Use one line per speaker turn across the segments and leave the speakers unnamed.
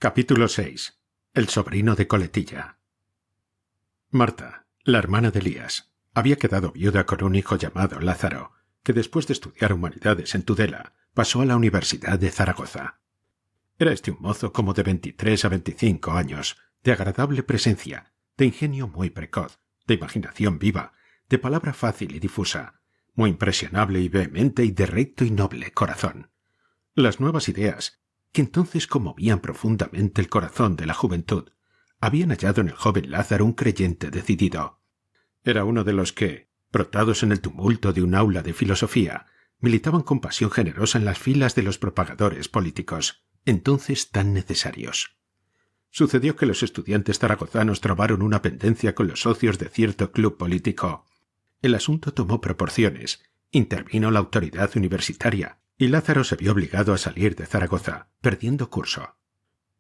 Capítulo 6. El sobrino de Coletilla. Marta, la hermana de Elías, había quedado viuda con un hijo llamado Lázaro, que después de estudiar humanidades en Tudela, pasó a la Universidad de Zaragoza. Era este un mozo como de 23 a 25 años, de agradable presencia, de ingenio muy precoz, de imaginación viva, de palabra fácil y difusa, muy impresionable y vehemente y de recto y noble corazón. Las nuevas ideas, que entonces conmovían profundamente el corazón de la juventud, habían hallado en el joven Lázaro un creyente decidido. Era uno de los que, brotados en el tumulto de un aula de filosofía, militaban con pasión generosa en las filas de los propagadores políticos, entonces tan necesarios. Sucedió que los estudiantes zaragozanos trabaron una pendencia con los socios de cierto club político. El asunto tomó proporciones, intervino la autoridad universitaria, y Lázaro se vio obligado a salir de Zaragoza, perdiendo curso.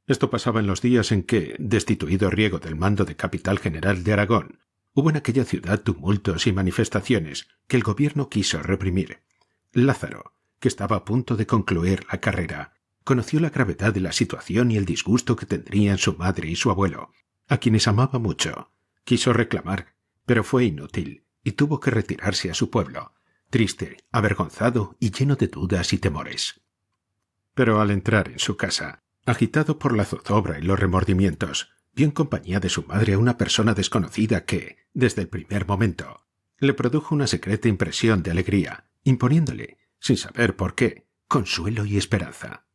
Esto pasaba en los días en que, destituido Riego del mando de capital general de Aragón, hubo en aquella ciudad tumultos y manifestaciones que el gobierno quiso reprimir. Lázaro, que estaba a punto de concluir la carrera, conoció la gravedad de la situación y el disgusto que tendrían su madre y su abuelo, a quienes amaba mucho. Quiso reclamar, pero fue inútil, y tuvo que retirarse a su pueblo, triste, avergonzado y lleno de dudas y temores. Pero al entrar en su casa, agitado por la zozobra y los remordimientos, vio en compañía de su madre a una persona desconocida que, desde el primer momento, le produjo una secreta impresión de alegría, imponiéndole, sin saber por qué, consuelo y esperanza.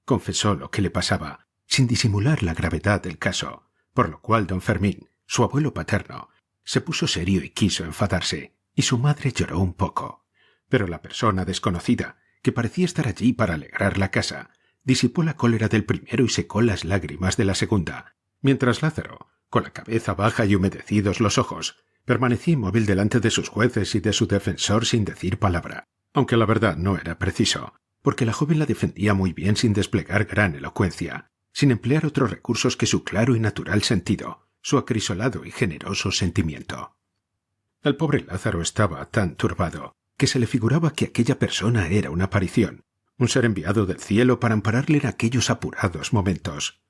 Confesó lo que le pasaba, sin disimular la gravedad del caso, por lo cual don Fermín, su abuelo paterno, se puso serio y quiso enfadarse, y su madre lloró un poco. Pero la persona desconocida, que parecía estar allí para alegrar la casa, disipó la cólera del primero y secó las lágrimas de la segunda, mientras Lázaro, con la cabeza baja y humedecidos los ojos, permanecía inmóvil delante de sus jueces y de su defensor sin decir palabra, aunque la verdad no era preciso, porque la joven la defendía muy bien sin desplegar gran elocuencia, sin emplear otros recursos que su claro y natural sentido, su acrisolado y generoso sentimiento. El pobre Lázaro estaba tan turbado que se le figuraba que aquella persona era una aparición, un ser enviado del cielo para ampararle en aquellos apurados momentos.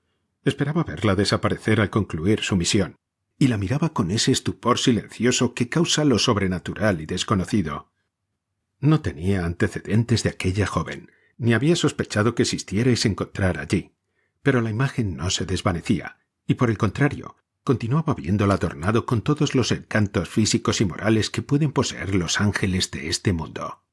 Esperaba verla desaparecer al concluir su misión, y la miraba con ese estupor silencioso que causa lo sobrenatural y desconocido. No tenía antecedentes de aquella joven, ni había sospechado que existiera y se encontrara allí, pero la imagen no se desvanecía, y por el contrario, continuaba viéndola adornado con todos los encantos físicos y morales que pueden poseer los ángeles de este mundo.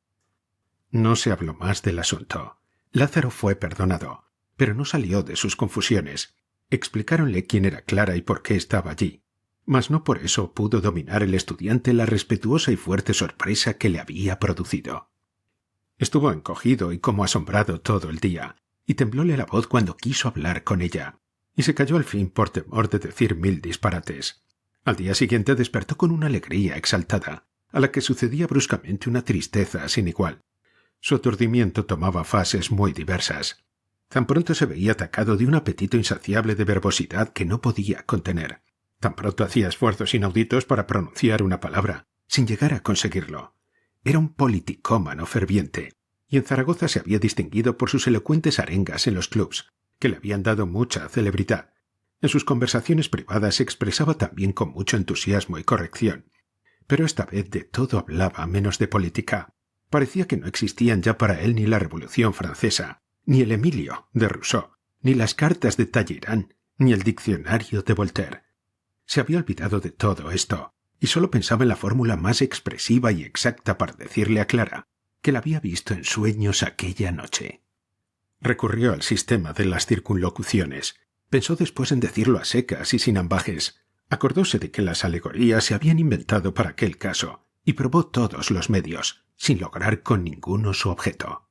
No se habló más del asunto. Lázaro fue perdonado, pero no salió de sus confusiones. Explicáronle quién era Clara y por qué estaba allí, mas no por eso pudo dominar el estudiante la respetuosa y fuerte sorpresa que le había producido. Estuvo encogido y como asombrado todo el día, y temblóle la voz cuando quiso hablar con ella, y se calló al fin por temor de decir 1000 disparates. Al día siguiente despertó con una alegría exaltada, a la que sucedía bruscamente una tristeza sin igual. Su aturdimiento tomaba fases muy diversas. Tan pronto se veía atacado de un apetito insaciable de verbosidad que no podía contener. Tan pronto hacía esfuerzos inauditos para pronunciar una palabra, sin llegar a conseguirlo. Era un politicómano ferviente, y en Zaragoza se había distinguido por sus elocuentes arengas en los clubs, que le habían dado mucha celebridad. En sus conversaciones privadas se expresaba también con mucho entusiasmo y corrección. Pero esta vez de todo hablaba menos de política. Parecía que no existían ya para él ni la Revolución Francesa, ni el Emilio de Rousseau, ni las cartas de Talleyrand, ni el diccionario de Voltaire. Se había olvidado de todo esto, y solo pensaba en la fórmula más expresiva y exacta para decirle a Clara que la había visto en sueños aquella noche. Recurrió al sistema de las circunlocuciones. Pensó después en decirlo a secas y sin ambajes. Acordóse de que las alegorías se habían inventado para aquel caso, y probó todos los medios, sin lograr con ninguno su objeto.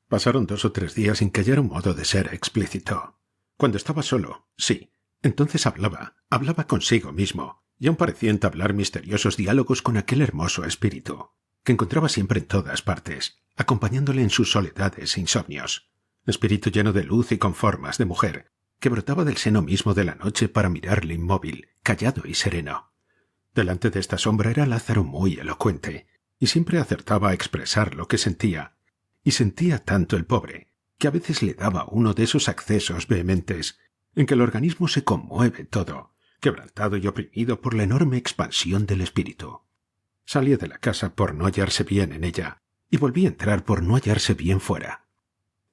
Pasaron 2 o 3 días sin que hallara un modo de ser explícito. Cuando estaba solo, sí, entonces hablaba consigo mismo, y aún parecía entablar misteriosos diálogos con aquel hermoso espíritu, que encontraba siempre en todas partes, acompañándole en sus soledades e insomnios. Espíritu lleno de luz y con formas de mujer, que brotaba del seno mismo de la noche para mirarle inmóvil, callado y sereno. Delante de esta sombra era Lázaro muy elocuente, y siempre acertaba a expresar lo que sentía, y sentía tanto el pobre, que a veces le daba uno de esos accesos vehementes en que el organismo se conmueve todo, quebrantado y oprimido por la enorme expansión del espíritu. Salía de la casa por no hallarse bien en ella y volvía a entrar por no hallarse bien fuera.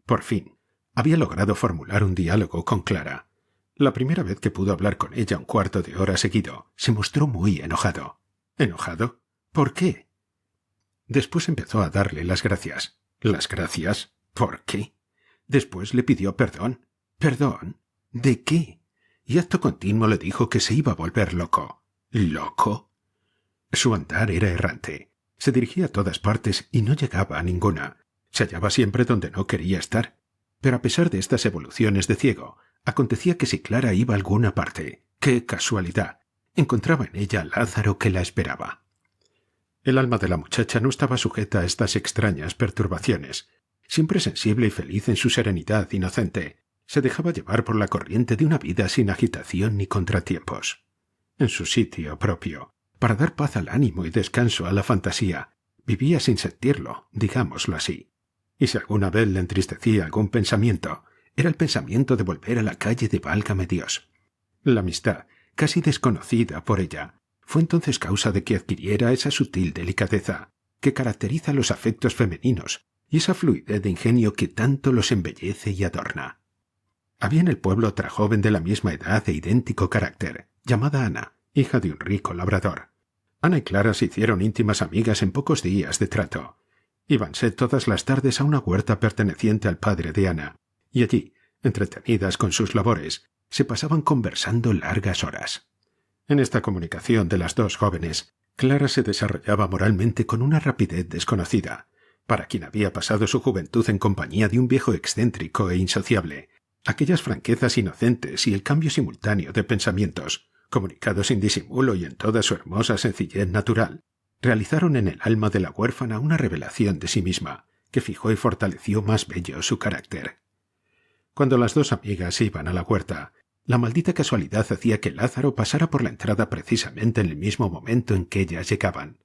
Por fin, había logrado formular un diálogo con Clara. La primera vez que pudo hablar con ella un cuarto de hora seguido, se mostró muy enojado. ¿Enojado? ¿Por qué? Después empezó a darle las gracias. ¿Las gracias? ¿Por qué? Después le pidió perdón. ¿Perdón? ¿De qué? Y acto continuo le dijo que se iba a volver loco. ¿Loco? Su andar era errante. Se dirigía a todas partes y no llegaba a ninguna. Se hallaba siempre donde no quería estar. Pero a pesar de estas evoluciones de ciego, acontecía que si Clara iba a alguna parte, ¡qué casualidad!, encontraba en ella a Lázaro que la esperaba. El alma de la muchacha no estaba sujeta a estas extrañas perturbaciones. Siempre sensible y feliz en su serenidad inocente, se dejaba llevar por la corriente de una vida sin agitación ni contratiempos. En su sitio propio, para dar paz al ánimo y descanso a la fantasía, vivía sin sentirlo, digámoslo así. Y si alguna vez le entristecía algún pensamiento, era el pensamiento de volver a la calle de Válgame Dios. La amistad, casi desconocida por ella, fue entonces causa de que adquiriera esa sutil delicadeza que caracteriza los afectos femeninos y esa fluidez de ingenio que tanto los embellece y adorna. Había en el pueblo otra joven de la misma edad e idéntico carácter, llamada Ana, hija de un rico labrador. Ana y Clara se hicieron íntimas amigas en pocos días de trato. Íbanse todas las tardes a una huerta perteneciente al padre de Ana, y allí, entretenidas con sus labores, se pasaban conversando largas horas. En esta comunicación de las dos jóvenes, Clara se desarrollaba moralmente con una rapidez desconocida. Para quien había pasado su juventud en compañía de un viejo excéntrico e insociable, aquellas franquezas inocentes y el cambio simultáneo de pensamientos, comunicados sin disimulo y en toda su hermosa sencillez natural, realizaron en el alma de la huérfana una revelación de sí misma, que fijó y fortaleció más bello su carácter. Cuando las dos amigas iban a la huerta, la maldita casualidad hacía que Lázaro pasara por la entrada precisamente en el mismo momento en que ellas llegaban.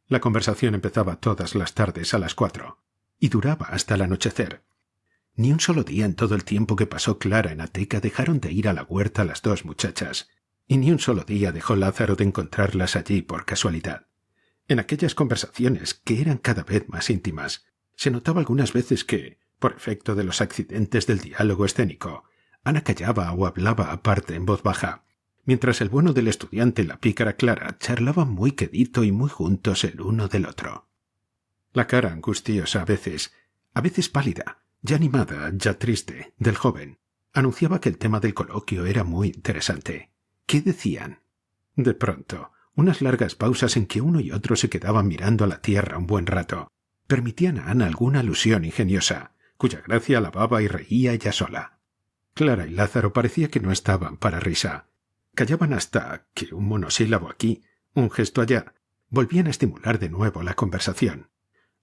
La conversación empezaba todas las tardes a las 4 y duraba hasta el anochecer. Ni un solo día en todo el tiempo que pasó Clara en Ateca dejaron de ir a la huerta las dos muchachas, y ni un solo día dejó Lázaro de encontrarlas allí por casualidad. En aquellas conversaciones, que eran cada vez más íntimas, se notaba algunas veces que, por efecto de los accidentes del diálogo escénico, Ana callaba o hablaba aparte en voz baja, mientras el bueno del estudiante y la pícara Clara charlaban muy quedito y muy juntos el uno del otro. La cara angustiosa a veces pálida, ya animada, ya triste, del joven, anunciaba que el tema del coloquio era muy interesante. ¿Qué decían? De pronto, unas largas pausas en que uno y otro se quedaban mirando a la tierra un buen rato, permitían a Ana alguna alusión ingeniosa, cuya gracia alababa y reía ella sola. Clara y Lázaro parecía que no estaban para risa. Callaban hasta que un monosílabo aquí, un gesto allá, volvían a estimular de nuevo la conversación.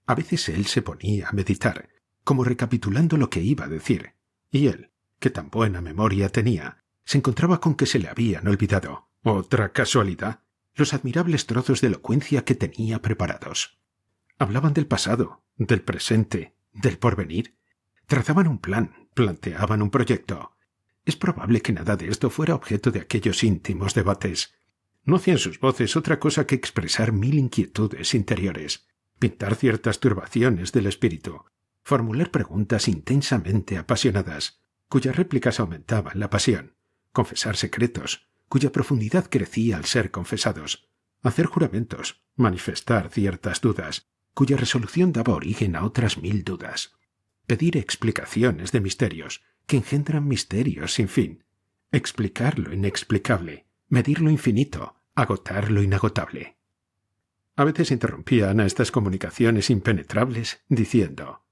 A veces él se ponía a meditar, como recapitulando lo que iba a decir, y él, que tan buena memoria tenía, se encontraba con que se le habían olvidado, otra casualidad, los admirables trozos de elocuencia que tenía preparados. Hablaban del pasado, del presente, del porvenir. Trazaban un plan, planteaban un proyecto. Es probable que nada de esto fuera objeto de aquellos íntimos debates. No hacían sus voces otra cosa que expresar mil inquietudes interiores, pintar ciertas turbaciones del espíritu, formular preguntas intensamente apasionadas, cuyas réplicas aumentaban la pasión, confesar secretos, cuya profundidad crecía al ser confesados, hacer juramentos, manifestar ciertas dudas, cuya resolución daba origen a otras 1000 dudas, pedir explicaciones de misterios que engendran misterios sin fin, explicar lo inexplicable, medir lo infinito, agotar lo inagotable. A veces interrumpía Ana estas comunicaciones impenetrables, diciendo: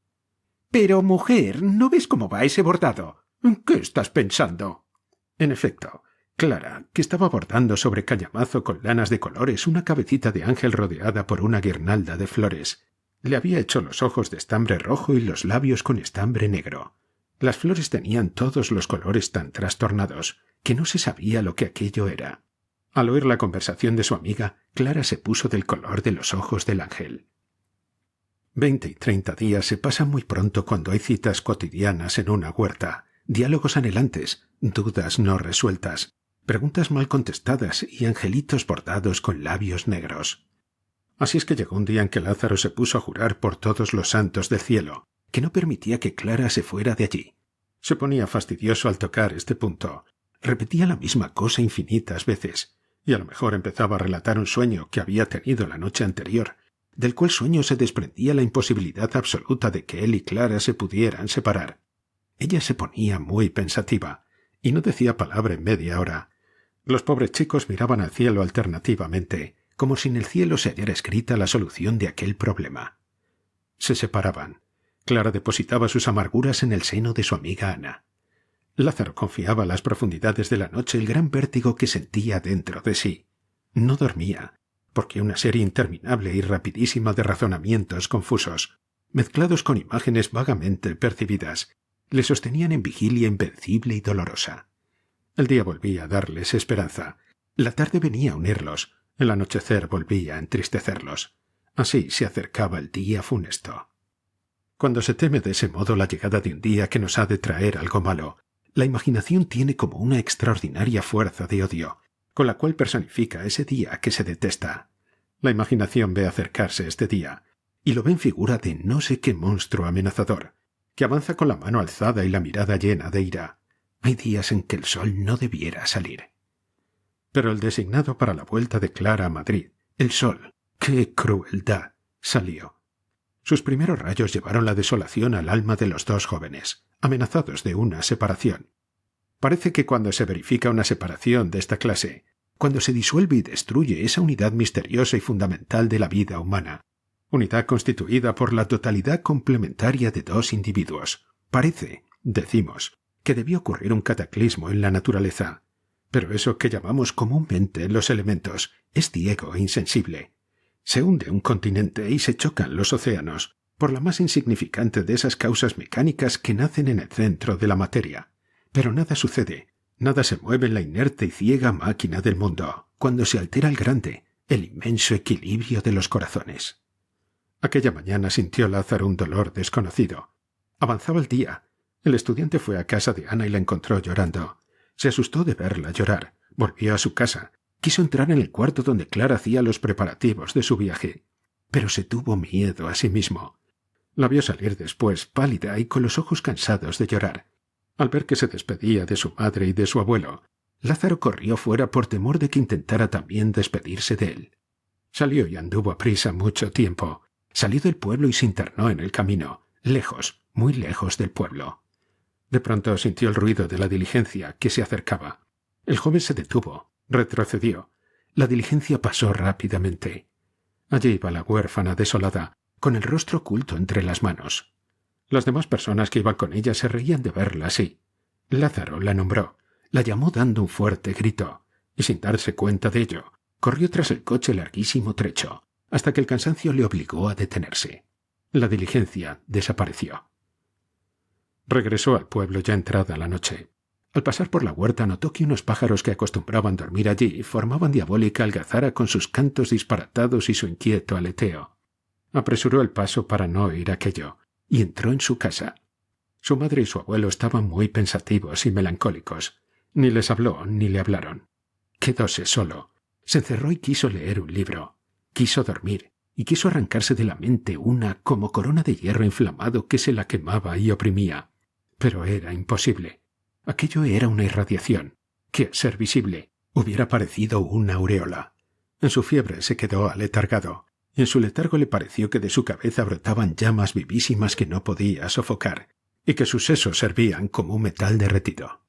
«Pero, mujer, ¿no ves cómo va ese bordado? ¿En qué estás pensando?» En efecto, Clara, que estaba bordando sobre cañamazo con lanas de colores una cabecita de ángel rodeada por una guirnalda de flores, le había hecho los ojos de estambre rojo y los labios con estambre negro. Las flores tenían todos los colores tan trastornados que no se sabía lo que aquello era. Al oír la conversación de su amiga, Clara se puso del color de los ojos del ángel. 20 y 30 días se pasan muy pronto cuando hay citas cotidianas en una huerta, diálogos anhelantes, dudas no resueltas, preguntas mal contestadas y angelitos bordados con labios negros. Así es que llegó un día en que Lázaro se puso a jurar por todos los santos del cielo que no permitía que Clara se fuera de allí. Se ponía fastidioso al tocar este punto. Repetía la misma cosa infinitas veces, y a lo mejor empezaba a relatar un sueño que había tenido la noche anterior, del cual sueño se desprendía la imposibilidad absoluta de que él y Clara se pudieran separar. Ella se ponía muy pensativa, y no decía palabra en media hora. Los pobres chicos miraban al cielo alternativamente, como si en el cielo se hallara escrita la solución de aquel problema. Se separaban. Clara depositaba sus amarguras en el seno de su amiga Ana. Lázaro confiaba a las profundidades de la noche el gran vértigo que sentía dentro de sí. No dormía, porque una serie interminable y rapidísima de razonamientos confusos, mezclados con imágenes vagamente percibidas, le sostenían en vigilia invencible y dolorosa. El día volvía a darles esperanza. La tarde venía a unirlos. El anochecer volvía a entristecerlos. Así se acercaba el día funesto. Cuando se teme de ese modo la llegada de un día que nos ha de traer algo malo, la imaginación tiene como una extraordinaria fuerza de odio, con la cual personifica ese día que se detesta. La imaginación ve acercarse este día, y lo ve en figura de no sé qué monstruo amenazador, que avanza con la mano alzada y la mirada llena de ira. Hay días en que el sol no debiera salir. Pero el designado para la vuelta de Clara a Madrid, el sol, ¡qué crueldad!, salió. Sus primeros rayos llevaron la desolación al alma de los dos jóvenes, amenazados de una separación. Parece que cuando se verifica una separación de esta clase, cuando se disuelve y destruye esa unidad misteriosa y fundamental de la vida humana, unidad constituida por la totalidad complementaria de dos individuos, parece, decimos, que debió ocurrir un cataclismo en la naturaleza. Pero eso que llamamos comúnmente los elementos es ciego e insensible. Se hunde un continente y se chocan los océanos, por la más insignificante de esas causas mecánicas que nacen en el centro de la materia. Pero nada sucede, nada se mueve en la inerte y ciega máquina del mundo, cuando se altera el grande, el inmenso equilibrio de los corazones. Aquella mañana sintió Lázaro un dolor desconocido. Avanzaba el día. El estudiante fue a casa de Ana y la encontró llorando. Se asustó de verla llorar, volvió a su casa. Quiso entrar en el cuarto donde Clara hacía los preparativos de su viaje, pero se tuvo miedo a sí mismo. La vio salir después, pálida y con los ojos cansados de llorar. Al ver que se despedía de su madre y de su abuelo, Lázaro corrió fuera por temor de que intentara también despedirse de él. Salió y anduvo a prisa mucho tiempo. Salió del pueblo y se internó en el camino, lejos, muy lejos del pueblo. De pronto sintió el ruido de la diligencia que se acercaba. El joven se detuvo. Retrocedió. La diligencia pasó rápidamente. Allí iba la huérfana desolada, con el rostro oculto entre las manos. Las demás personas que iban con ella se reían de verla así. Lázaro la nombró, la llamó dando un fuerte grito, y sin darse cuenta de ello, corrió tras el coche larguísimo trecho, hasta que el cansancio le obligó a detenerse. La diligencia desapareció. Regresó al pueblo ya entrada la noche. Al pasar por la huerta notó que unos pájaros que acostumbraban dormir allí formaban diabólica algazara con sus cantos disparatados y su inquieto aleteo. Apresuró el paso para no oír aquello, y entró en su casa. Su madre y su abuelo estaban muy pensativos y melancólicos. Ni les habló ni le hablaron. Quedóse solo. Se encerró y quiso leer un libro. Quiso dormir, y quiso arrancarse de la mente una como corona de hierro inflamado que se la quemaba y oprimía. Pero era imposible. Aquello era una irradiación, que, al ser visible, hubiera parecido una aureola. En su fiebre se quedó aletargado, y en su letargo le pareció que de su cabeza brotaban llamas vivísimas que no podía sofocar, y que sus sesos servían como un metal derretido.